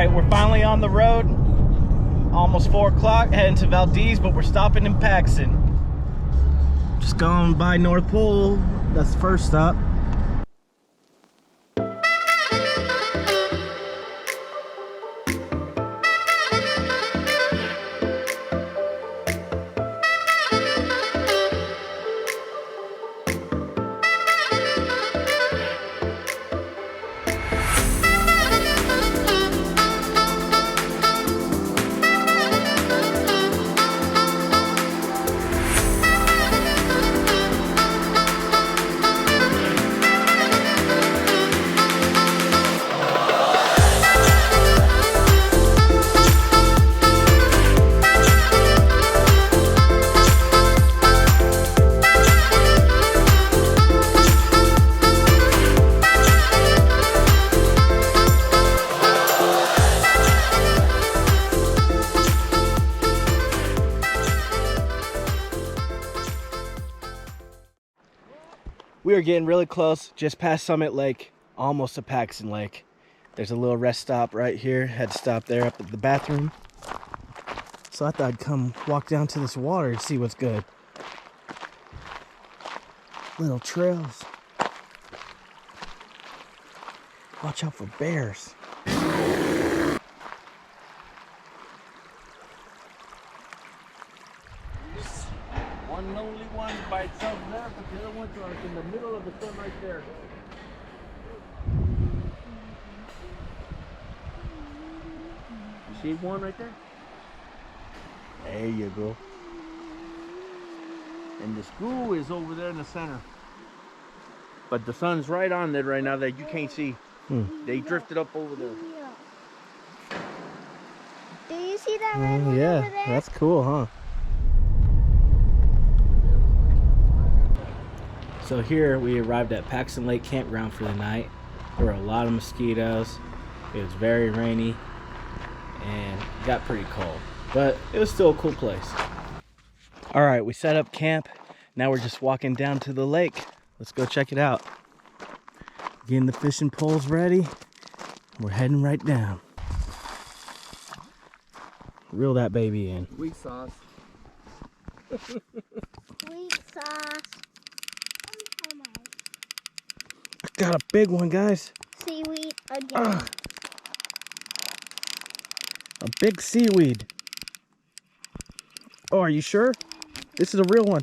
right, we're finally on the road. Almost 4 o'clock, heading to Valdez, but we're stopping in Paxson. Just going by North Pole. That's the first stop. We are getting really close, just past Summit Lake, almost to Paxson Lake. There's a little rest stop right here. Had to stop there up at the bathroom. So I thought I'd come walk down to this water and see what's good. Little trails. Watch out for bears. One lonely one by itself there, but the other ones are in the middle of the sun right there. You see one right there? There you go. And the school is over there in the center. But the sun's right on there right now that you can't see. They drifted up over there. Do you see that red one yeah, over there? that's cool, huh? So here we arrived at Paxson Lake Campground for the night. There were a lot of mosquitoes. It was very rainy and it got pretty cold, but it was still a cool place. All right, we set up camp. Now we're just walking down to the lake. Let's go check it out. Getting the fishing poles ready. We're heading right down. Reel that baby in. Weak sauce. Sweet sauce. I got a big one, guys. Seaweed again. A big seaweed. Oh, are you sure? This is a real one.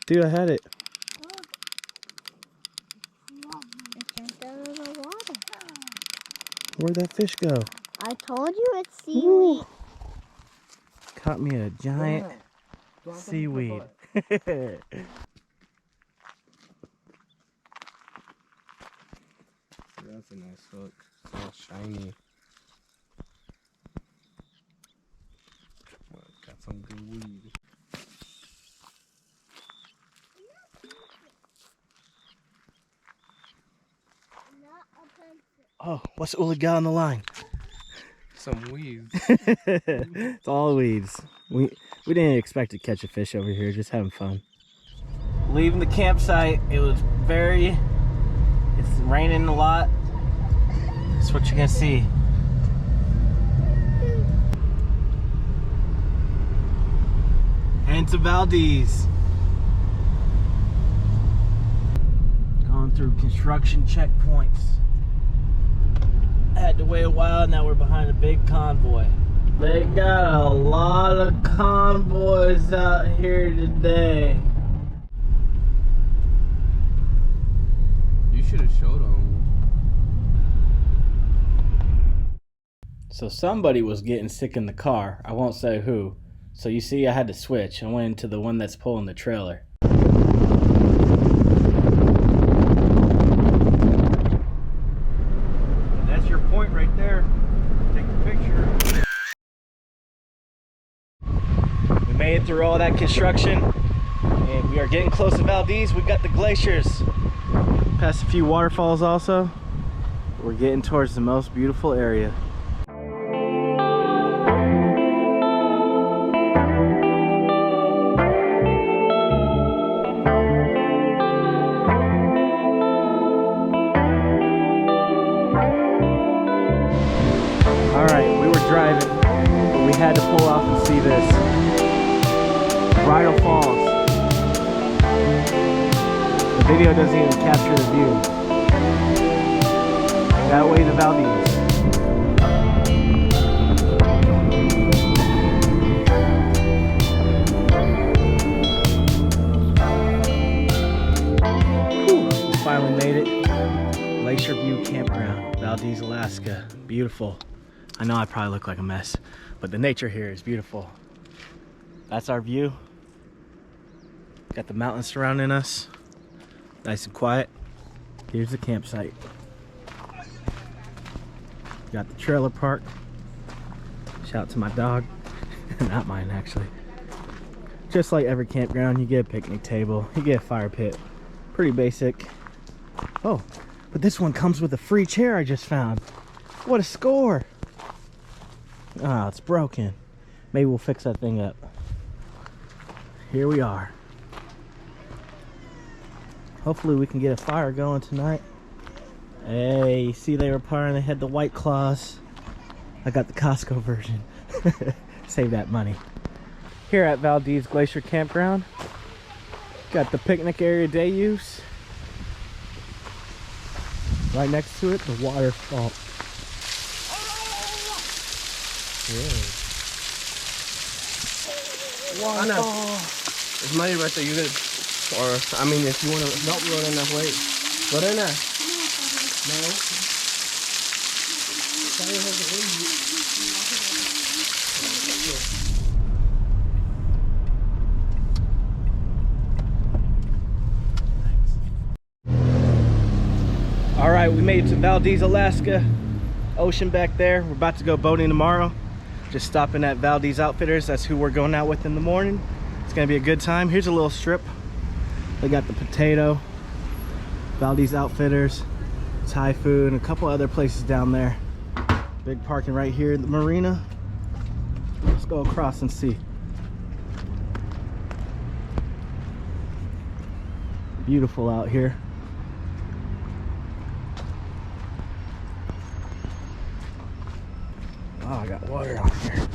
Dude, I had it. It jumped out of the water. Where'd that fish go? I told you it's seaweed. Caught me a giant seaweed. That's a nice hook. It's all shiny. Well, got some good weed. Oh, what's Uli got on the line? Some weeds. It's all weeds. We didn't expect to catch a fish over here, just having fun. Leaving the campsite, it's raining a lot. That's what you're gonna see. Heading to Valdez. Going through construction checkpoints. Had to wait a while, now we're behind a big convoy. They got a lot of convoys out here today. You should have showed them. So somebody was getting sick in the car. I won't say who. So you see, I had to switch. I went into the one that's pulling the trailer. That's your point right there. Take the picture. We made it through all that construction, and we are getting close to Valdez. We got the glaciers. Past a few waterfalls also. We're getting towards the most beautiful area. driving, but we had to pull off and see this. Bridal Falls. The video doesn't even capture the view. That way the Valdez. Finally made it. Glacier View Campground, Valdez, Alaska. Beautiful. I know I probably look like a mess, but the nature here is beautiful. That's our view. Got the mountains surrounding us. Nice and quiet. Here's the campsite. Got the trailer park. Shout out to my dog. Not mine, actually. Just like every campground, you get a picnic table, you get a fire pit. Pretty basic. Oh, but this one comes with a free chair I just found. What a score! Oh, it's broken. Maybe we'll fix that thing up. Here we are. Hopefully we can get a fire going tonight. Hey, you see they were partying, they had the White Claws. I got the Costco version. Save that money. Here at Valdez Glacier Campground, got the picnic area day use. Right next to it, the waterfall. Waterfall. There's money right there. You could, or I mean, if you want to help me run in that way, run in there. No. All right, we made it to Valdez, Alaska. Ocean back there. We're about to go boating tomorrow. Just stopping at Valdez Outfitters. That's who we're going out with in the morning. It's gonna be a good time. Here's a little strip. They got the Potato, Valdez Outfitters, Thai food, and a couple other places down there. Big parking right here at the marina. Let's go across and see. Beautiful out here. Oh, I got water on here.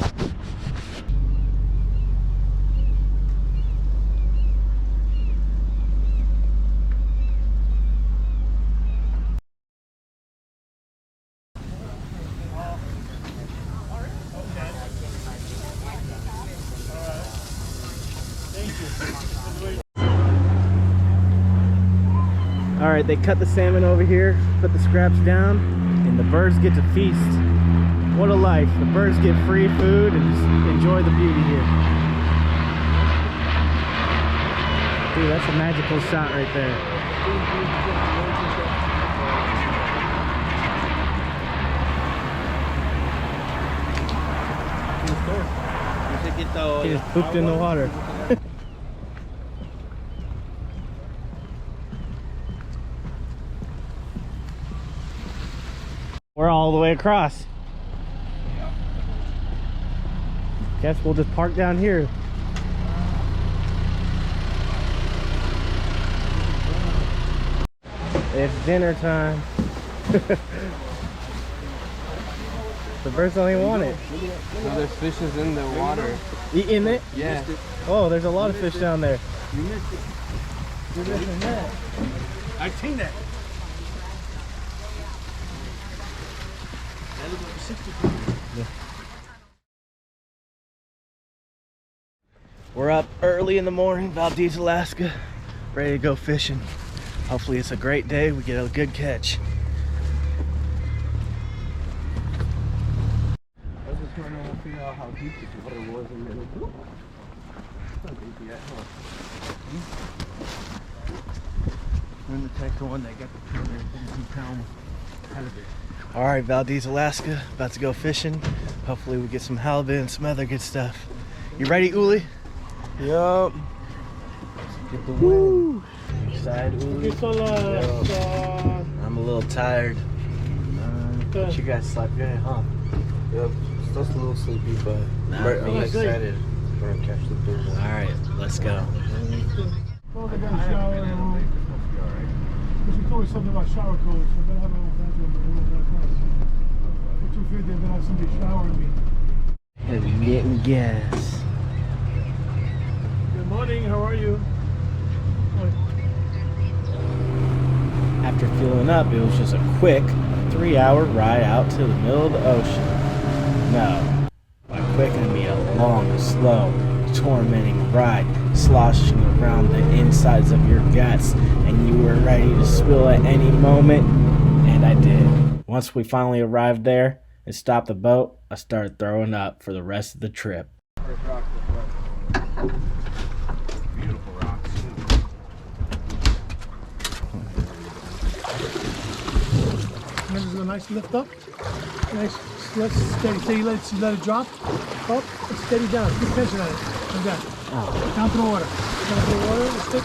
All right, they cut the salmon over here, put the scraps down, and the birds get to feast. What a life. The birds get free food and just enjoy the beauty here. Dude, that's a magical shot right there. He just pooped in the water. We're all the way across. Guess we'll just park down here. It's dinner time. The birds don't even want it. No, there's fishes in the water. In it? Yeah. Oh, there's a lot of fish down there. You missed it. You're missing that. I seen that. Yeah. We're up early in the morning, Valdez, Alaska, ready to go fishing. Hopefully it's a great day, we get a good catch. I was just trying to figure out how deep the water was in there. It's not deep yet, huh? We're in the text the one that got the picture. All right, Valdez, Alaska, about to go fishing. Hopefully we get some halibut and some other good stuff. You ready, Uli? Yup. Get the wind. Excited, Uli? I'm a little tired. But you guys slept good, huh? Yep. Still a little sleepy, but I'm excited. We're gonna catch the big one. All right, let's go. Well, they got a shower in the room. But she told me something about shower codes, so I better have my own bathroom in the room. For $250, I'm gonna have somebody showering me. Yes. Good morning, how are you? After fueling up, it was just a quick 3-hour ride out to the middle of the ocean. No, by quick I mean a long, slow, tormenting ride, sloshing around the insides of your guts, and you were ready to spill at any moment, and I did. Once we finally arrived there and stopped the boat, I started throwing up for the rest of the trip. Beautiful rocks. This is a nice lift up. Nice, let's steady. So you let it drop. Up, and steady down. Keep tension on it. Like that. Oh. Down to the water. Down to the water, the stick.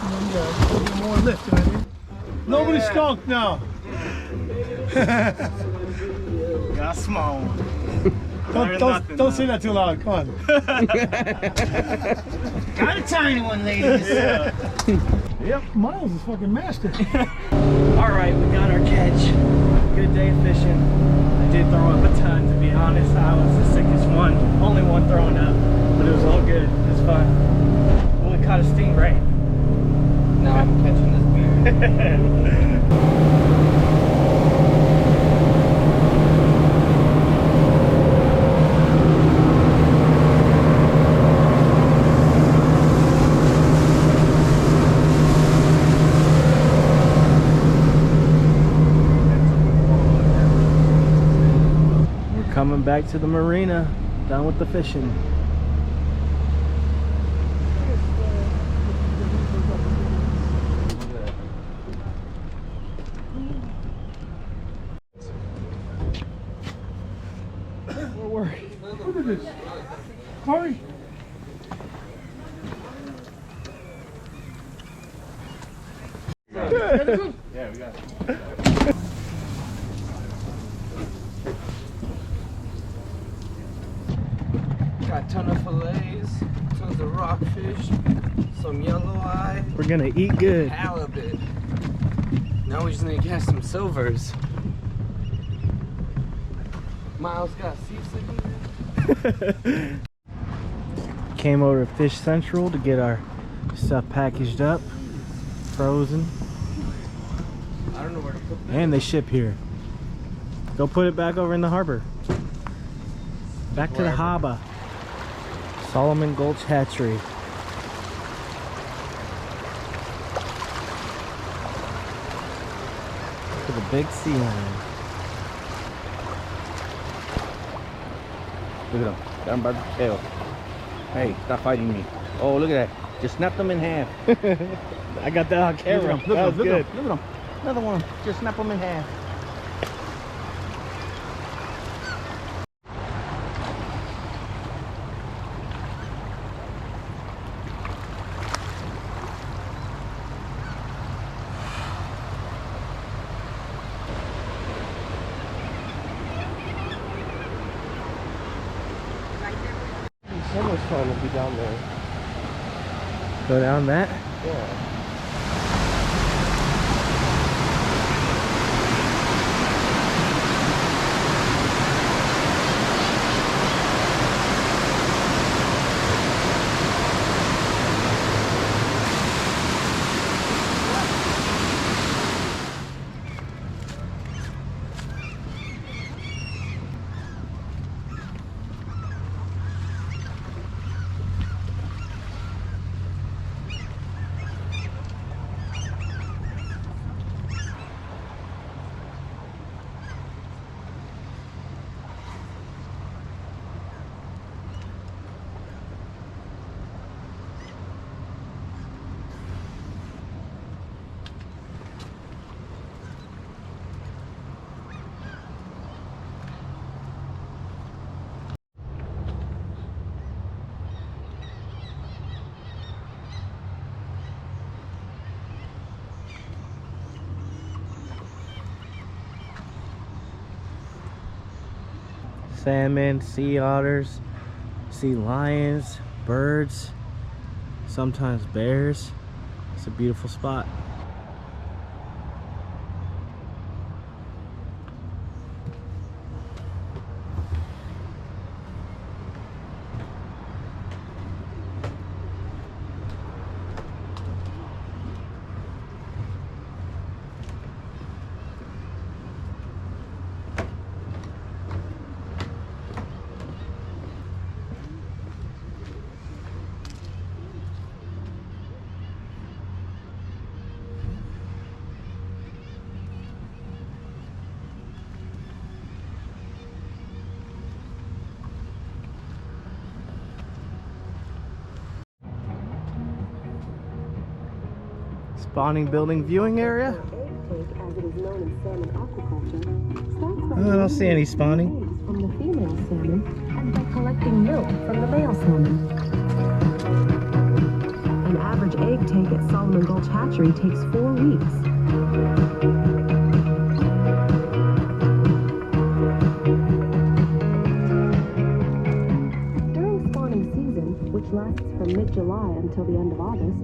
And then a little more lift, you know what I mean? Nobody skunked now. Got a small one. Don't say that too loud. Come on. Got a tiny one, ladies. Yep, Miles is fucking master. Alright, we got our catch. Good day of fishing. I did throw up a ton, to be honest. I was the sickest one. Only one throwing up. But it was all good. It was fun. Well, we caught a stingray. Now I'm catching this beer. Coming back to the marina, done with the fishing. Look at this. Hurry. Yeah, we got it. Got a ton of fillets, tons of rockfish, some yellow eye, We're gonna eat good. halibut. Now we just need to catch some silvers. Miles got seasick. Came over to Fish Central to get our stuff packaged up, frozen, I don't know where to put that. and they ship here. Go put it back over in the harbor. Back to the Wherever. harbor. Solomon Gulch Hatchery. To the big sea lion. Look at him. Down by the tail. Hey, stop fighting me. Oh, look at that. Just snap them in half. I got that on camera. Look That at was him. Look good. at him. Look at him. Another one. Just snap them in half. Summer's fun will be down there. Go down that. Yeah. Salmon, sea otters, sea lions, birds, sometimes bears. It's a beautiful spot. spawning building viewing area. I don't see any spawning. From the female salmon and by collecting milk from the male salmon. An average egg take at Solomon Gulch Hatchery takes 4 weeks. During spawning season, which lasts from mid-July until the end of August,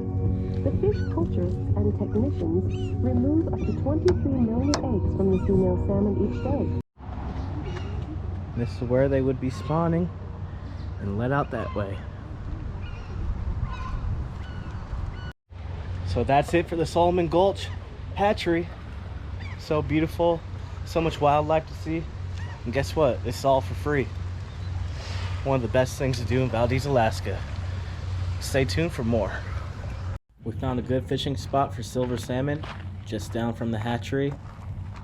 the fish culturists and technicians remove up to 23 million eggs from the female salmon each day. This is where they would be spawning and let out that way. So that's it for the Solomon Gulch Hatchery. So beautiful, so much wildlife to see. And guess what? This is all for free. One of the best things to do in Valdez, Alaska. Stay tuned for more. We found a good fishing spot for silver salmon just down from the hatchery,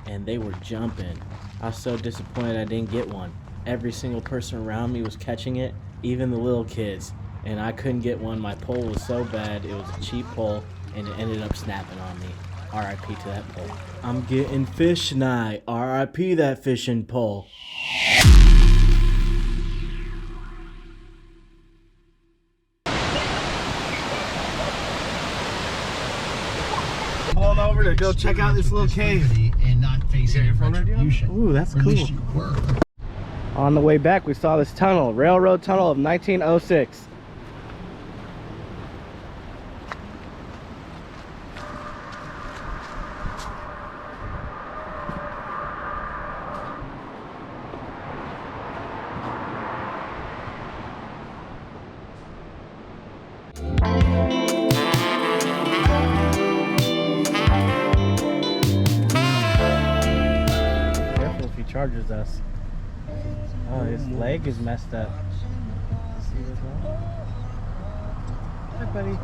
and they were jumping. I was so disappointed I didn't get one. Every single person around me was catching it, even the little kids, and I couldn't get one. My pole was so bad, it was a cheap pole, and it ended up snapping on me. R.I.P. to that pole. I'm getting fish tonight. R.I.P. that fishing pole. Pulling over to go check out this little cave. And not facing retribution. Ooh, that's Or at cool. least you were. On the way back, we saw this tunnel, railroad tunnel of 1906. Careful if he charges us. Oh, his leg is messed up. See this one? Hi, buddy.